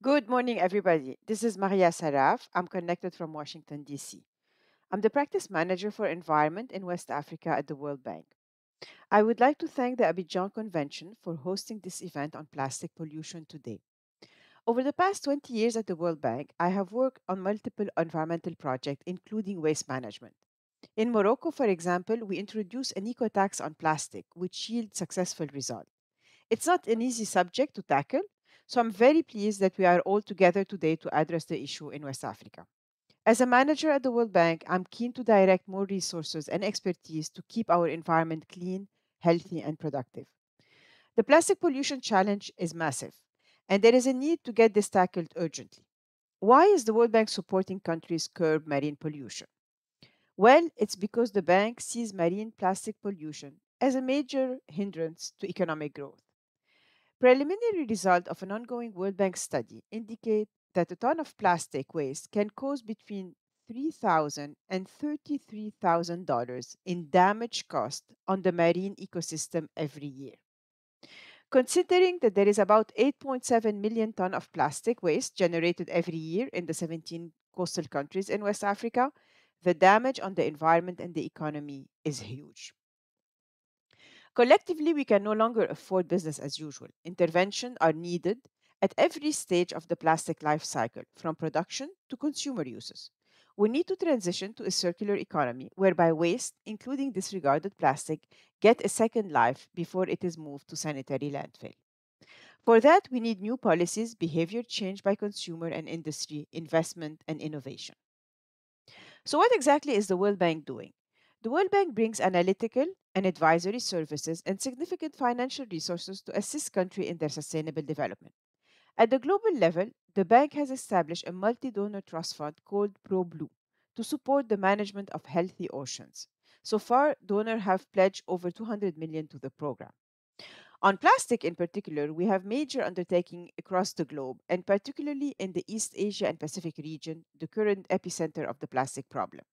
Good morning, everybody. This is Maria Sarraf. I'm connected from Washington, D.C. I'm the practice manager for environment in West Africa at the World Bank. I would like to thank the Abidjan Convention for hosting this event on plastic pollution today. Over the past 20 years at the World Bank, I have worked on multiple environmental projects, including waste management. In Morocco, for example, we introduced an eco tax on plastic, which yielded successful results. It's not an easy subject to tackle, so I'm very pleased that we are all together today to address the issue in West Africa. As a manager at the World Bank, I'm keen to direct more resources and expertise to keep our environment clean, healthy, and productive. The plastic pollution challenge is massive, and there is a need to get this tackled urgently. Why is the World Bank supporting countries curb marine pollution? Well, it's because the bank sees marine plastic pollution as a major hindrance to economic growth. Preliminary results of an ongoing World Bank study indicate that a ton of plastic waste can cause between $3,000 and $33,000 in damage cost on the marine ecosystem every year. Considering that there is about 8.7 million tons of plastic waste generated every year in the 17 coastal countries in West Africa, the damage on the environment and the economy is huge. Collectively, we can no longer afford business as usual. Intervention are needed at every stage of the plastic life cycle, from production to consumer uses. We need to transition to a circular economy whereby waste, including disregarded plastic, get a second life before it is moved to sanitary landfill. For that, we need new policies, behavior change by consumer and industry, investment, and innovation. So, what exactly is the World Bank doing? The World Bank brings analytical and advisory services and significant financial resources to assist countries in their sustainable development. At the global level, the bank has established a multi donor trust fund called ProBlue to support the management of healthy oceans. So far, donors have pledged over 200 million to the program. On plastic in particular, we have major undertaking across the globe, and particularly in the East Asia and Pacific region, the current epicenter of the plastic problem.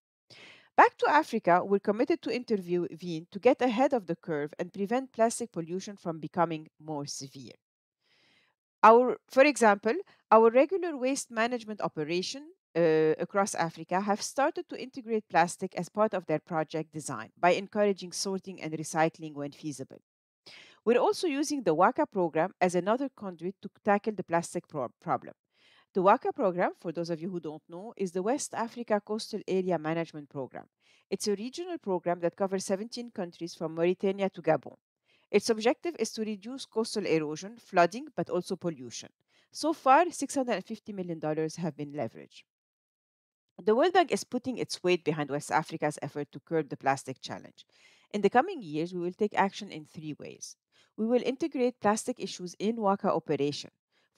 Back to Africa, we're committed to intervene to get ahead of the curve and prevent plastic pollution from becoming more severe. For example, our regular waste management operation across Africa have started to integrate plastic as part of their project design by encouraging sorting and recycling when feasible. We're also using the WACA program as another conduit to tackle the plastic problem. The WACA program, for those of you who don't know, is the West Africa Coastal Area Management Program. It's a regional program that covers 17 countries from Mauritania to Gabon. Its objective is to reduce coastal erosion, flooding, but also pollution. So far, $650 million have been leveraged. The World Bank is putting its weight behind West Africa's effort to curb the plastic challenge. In the coming years, we will take action in three ways. We will integrate plastic issues in WACA operation.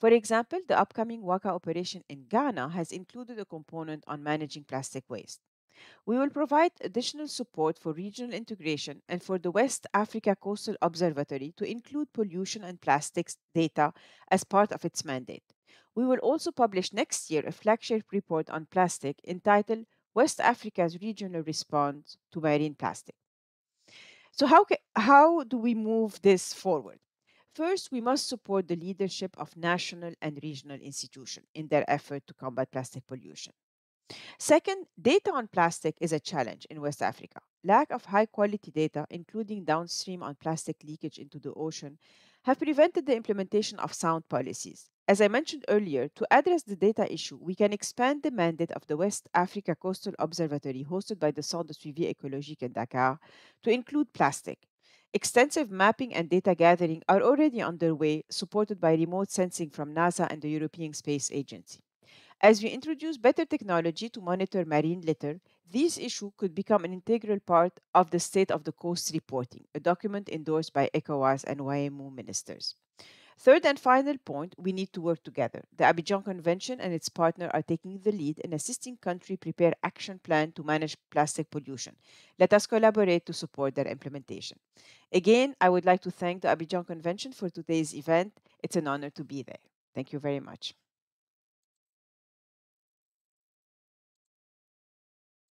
For example, the upcoming WACA operation in Ghana has included a component on managing plastic waste. We will provide additional support for regional integration and for the West Africa Coastal Observatory to include pollution and plastics data as part of its mandate. We will also publish next year a flagship report on plastic entitled West Africa's Regional Response to Marine Plastic. So, how do we move this forward? First, we must support the leadership of national and regional institutions in their effort to combat plastic pollution. Second, data on plastic is a challenge in West Africa. Lack of high quality data, including downstream on plastic leakage into the ocean, have prevented the implementation of sound policies. As I mentioned earlier, to address the data issue, we can expand the mandate of the West Africa Coastal Observatory hosted by the Centre de Suivi Écologique in Dakar to include plastic. Extensive mapping and data gathering are already underway, supported by remote sensing from NASA and the European Space Agency. As we introduce better technology to monitor marine litter, these issues could become an integral part of the State of the Coast reporting, a document endorsed by ECOWAS and YMO ministers. Third and final point, we need to work together. The Abidjan Convention and its partner are taking the lead in assisting countries prepare action plan to manage plastic pollution. Let us collaborate to support their implementation. Again, I would like to thank the Abidjan Convention for today's event. It's an honor to be there. Thank you very much.